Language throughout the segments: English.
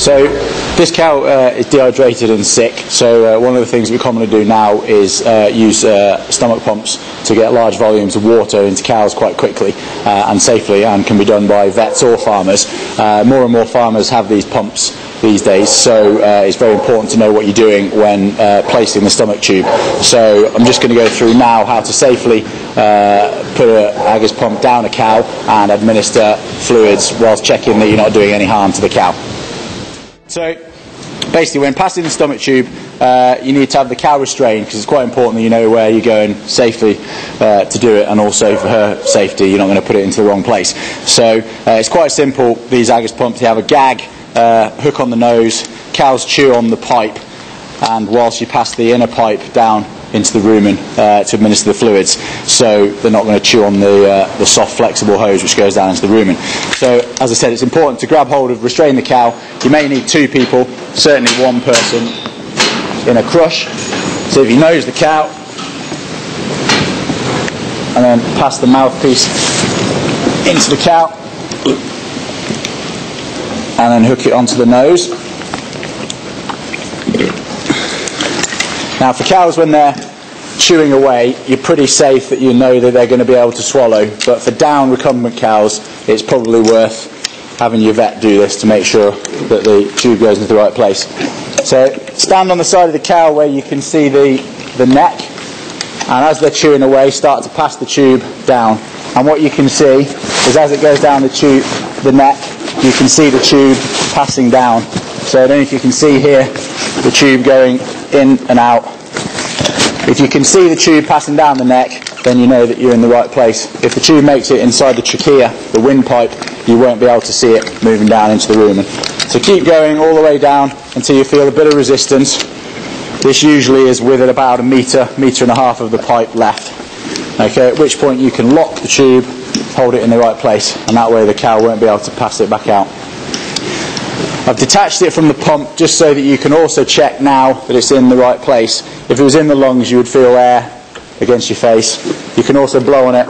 So this cow is dehydrated and sick, so one of the things we commonly do now is use stomach pumps to get large volumes of water into cows quite quickly and safely, and can be done by vets or farmers. More and more farmers have these pumps these days, so it's very important to know what you're doing when placing the stomach tube. So I'm just going to go through now how to safely put an Aggers pump down a cow and administer fluids whilst checking that you're not doing any harm to the cow. So basically, when passing the stomach tube, you need to have the cow restrained, because it's quite important that you know where you're going safely to do it, and also for her safety, you're not going to put it into the wrong place. So it's quite simple. These Aggers pumps, they have a gag hook on the nose. Cows chew on the pipe, and whilst you pass the inner pipe down into the rumen to administer the fluids, so they're not going to chew on the soft flexible hose which goes down into the rumen. So as I said, it's important to grab hold of, restrain the cow. You may need two people, certainly one person in a crush. So if you nose the cow and then pass the mouthpiece into the cow and then hook it onto the nose. Now for cows, when they're chewing away, you're pretty safe that you know that they're going to be able to swallow, but for down recumbent cows, it's probably worth having your vet do this to make sure that the tube goes into the right place. So stand on the side of the cow where you can see the neck, and as they're chewing away, start to pass the tube down. And what you can see is, as it goes down the neck, you can see the tube passing down. So I don't know if you can see here the tube going in and out. If you can see the tube passing down the neck, then you know that you're in the right place. If the tube makes it inside the trachea, the windpipe, you won't be able to see it moving down into the rumen. So keep going all the way down until you feel a bit of resistance. This usually is with about a metre and a half of the pipe left. Okay, at which point you can lock the tube, hold it in the right place, and that way the cow won't be able to pass it back out. I've detached it from the pump just so that you can also check now that it's in the right place. If it was in the lungs, you would feel air against your face. You can also blow on it,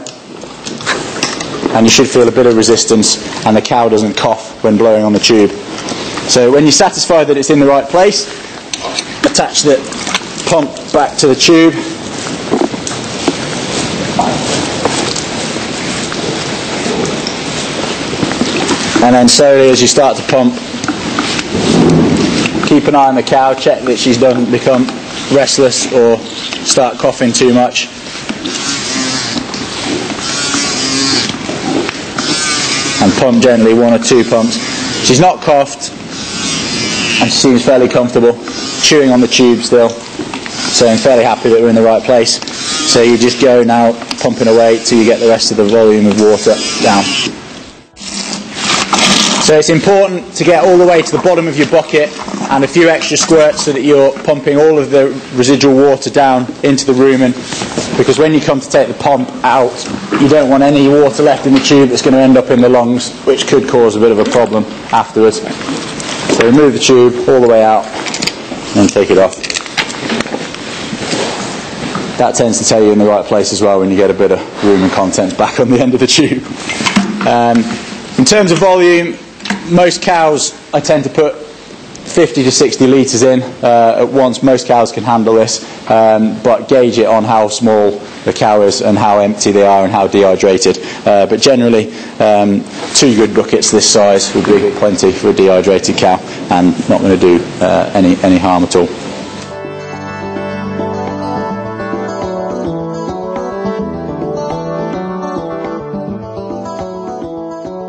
and you should feel a bit of resistance, and the cow doesn't cough when blowing on the tube. So when you're satisfied that it's in the right place, attach the pump back to the tube. And then slowly, as you start to pump, keep an eye on the cow, check that she doesn't become restless or start coughing too much. And pump gently, one or two pumps. She's not coughed, and she seems fairly comfortable, chewing on the tube still. So I'm fairly happy that we're in the right place. So you just go now, pumping away till you get the rest of the volume of water down. So it's important to get all the way to the bottom of your bucket and a few extra squirts so that you're pumping all of the residual water down into the rumen, because when you come to take the pump out, you don't want any water left in the tube that's going to end up in the lungs, which could cause a bit of a problem afterwards. So remove the tube all the way out and then take it off. That tends to tell you in the right place as well when you get a bit of rumen contents back on the end of the tube. In terms of volume, most cows I tend to put 50 to 60 litres in at once. Most cows can handle this, but gauge it on how small the cow is and how empty they are and how dehydrated. But generally, 2 good buckets this size would be plenty for a dehydrated cow, and not going to do any harm at all.